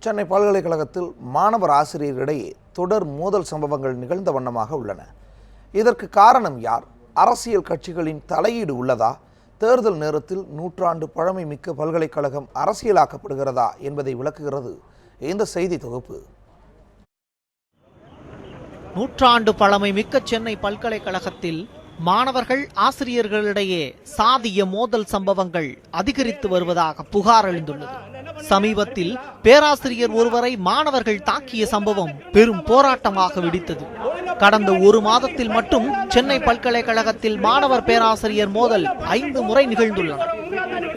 சென்னை பல்கலைக்கழகத்தில் மாணவர் ஆசிரியரிடையே தொடர் மோதல் சம்பவங்கள் நிகழ்ந்த வண்ணமாக உள்ளன. இதற்கு காரணம் யார்? அரசியல் கட்சிகளின் தலையீடு உள்ளதா? தேர்தல் நேரத்தில் நூற்றாண்டு பழமை மிக்க பல்கலைக்கழகம் அரசியலாக்கப்படுகிறதா என்பதை விளக்குகிறது இந்த செய்தி தொகுப்பு. நூற்றாண்டு பழமை மிக்க சென்னை பல்கலைக்கழகத்தில் மாணவர்கள் ஆசிரியர்களிடையே சாதிய மோதல் சம்பவங்கள் அதிகரித்து வருவதாக புகார் எழுந்துள்ளது. சமீபத்தில் பேராசிரியர் ஒருவரை மாணவர்கள் தாக்கிய சம்பவம் பெரும் போராட்டமாக வெடித்தது. கடந்த ஒரு மாதத்தில் மட்டும் சென்னை பல்கலைக்கழகத்தில் மாணவர் பேராசிரியர் மோதல் 5 முறை நிகழ்ந்துள்ளன.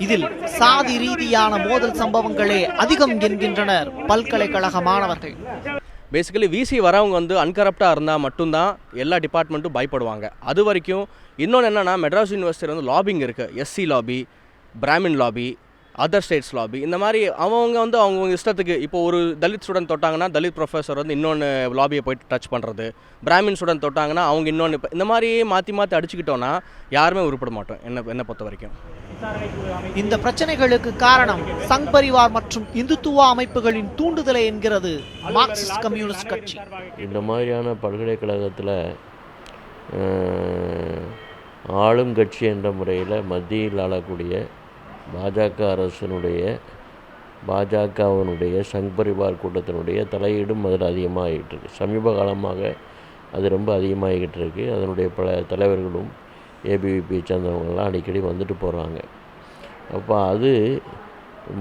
இதில் சாதி ரீதியான மோதல் சம்பவங்களே அதிகம் என்கின்றனர் பல்கலைக்கழக மாணவர்கள். பேசிக்கலி விசி வரவங்க அன்கரப்டாக இருந்தால் மட்டும்தான் எல்லா டிபார்ட்மெண்ட்டும் பயப்படுவாங்க. அது வரைக்கும் இன்னொன்று என்னென்னா, மெட்ராஸ் யூனிவர்சிட்டியில் லாபிங் இருக்குது. SC lobby, Brahmin lobby, other states lobby, இந்த மாதிரி அவங்க அவங்க இஷ்டத்துக்கு. இப்போ ஒரு தலித் ஸ்டூடெண்ட் தொட்டாங்கன்னா தலித் ப்ரொஃபஸர் இன்னொன்று லாபியை போய்ட்டு டச் பண்ணுறது, பிராமின் ஸ்டூடெண்ட் தொட்டாங்கன்னா அவங்க இன்னொன்று, இந்த மாதிரி மாற்றி அடிச்சுக்கிட்டோன்னா யாருமே உருப்பட மாட்டோம் என்னை பொறுத்த வரைக்கும். இந்த பிரச்சனைகளுக்கு காரணம் சங் பரிவார் மற்றும் இந்துத்துவ அமைப்புகளின் தூண்டுதலை என்கிறது மார்க்சிஸ்ட் கம்யூனிஸ்ட் கட்சி. இந்த மாதிரியான பல்கலைக்கழகத்தில் ஆளும் கட்சி என்ற முறையில் மத்தியில் ஆளக்கூடிய பாஜகவினுடைய சங் பரிவார் கூட்டத்தினுடைய தலையீடும் அதில் அதிகமாகிட்டு இருக்கு. சமீப காலமாக அது ரொம்ப அதிகமாகிக்கிட்டு இருக்குது. அதனுடைய பல தலைவர்களும் ஏபிவிபியை சேர்ந்தவங்கள்லாம் அடிக்கடி வந்துட்டு போகிறாங்க. அப்போ அது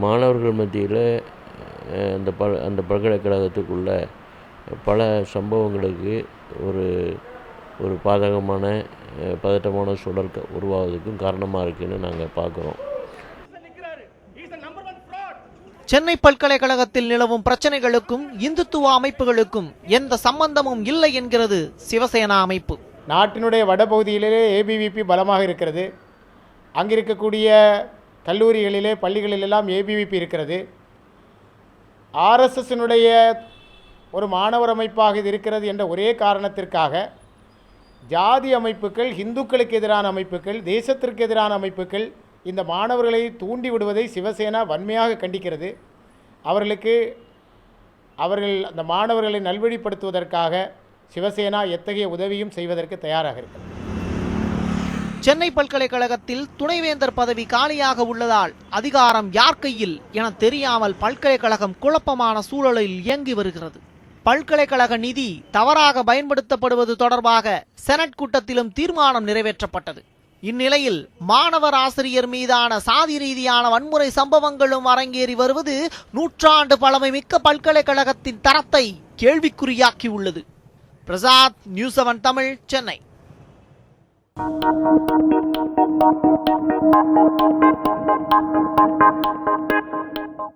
மாணவர்கள் மத்தியில் அந்த பல்கலைக்கழகத்துக்குள்ள பல சம்பவங்களுக்கு ஒரு பாதகமான பதட்டமான சூழல் உருவாவதுக்கும் காரணமாக இருக்குதுன்னு நாங்கள் பார்க்குறோம். சென்னை பல்கலைக்கழகத்தில் நிலவும் பிரச்சனைகளுக்கும் இந்துத்துவ அமைப்புகளுக்கும் எந்த சம்பந்தமும் இல்லை என்கிறது சிவசேனா அமைப்பு. நாட்டினுடைய வடபகுதியிலே ஏபிவிபி பலமாக இருக்கிறது. அங்கிருக்கக்கூடிய கல்லூரிகளிலே பள்ளிகளிலெல்லாம் ஏபிவிபி இருக்கிறது. ஆர்எஸ்எஸ்னுடைய ஒரு மாணவர் அமைப்பாக இது இருக்கிறது என்ற ஒரே காரணத்திற்காக ஜாதி அமைப்புகள், இந்துக்களுக்கு எதிரான அமைப்புகள், தேசத்திற்கு எதிரான அமைப்புகள் இந்த மாணவர்களை தூண்டி விடுவதை சிவசேனா வன்மையாக கண்டிக்கிறது. அவர்கள் அந்த மாணவர்களை நல்வழிப்படுத்துவதற்காக சிவசேனா எத்தகைய உதவியும் செய்வதற்கு தயாராக இருக்கிறது. சென்னை பல்கலைக்கழகத்தில் துணைவேந்தர் பதவி காலியாக உள்ளதால் அதிகாரம் யார் கையில் என தெரியாமல் பல்கலைக்கழகம் குழப்பமான சூழலில் இயங்கி வருகிறது. பல்கலைக்கழக நிதி தவறாக பயன்படுத்தப்படுவது தொடர்பாக செனட் கூட்டத்திலும் தீர்மானம் நிறைவேற்றப்பட்டது. இந்நிலையில் மாணவர் ஆசிரியர் மீதான சாதி ரீதியான வன்முறை சம்பவங்களும் அரங்கேறி வருவது நூற்றாண்டு பழமை மிக்க பல்கலைக்கழகத்தின் தரத்தை கேள்விக்குறியாக்கி உள்ளது. பிரசாத், நியூஸ் 7 தமிழ், சென்னை.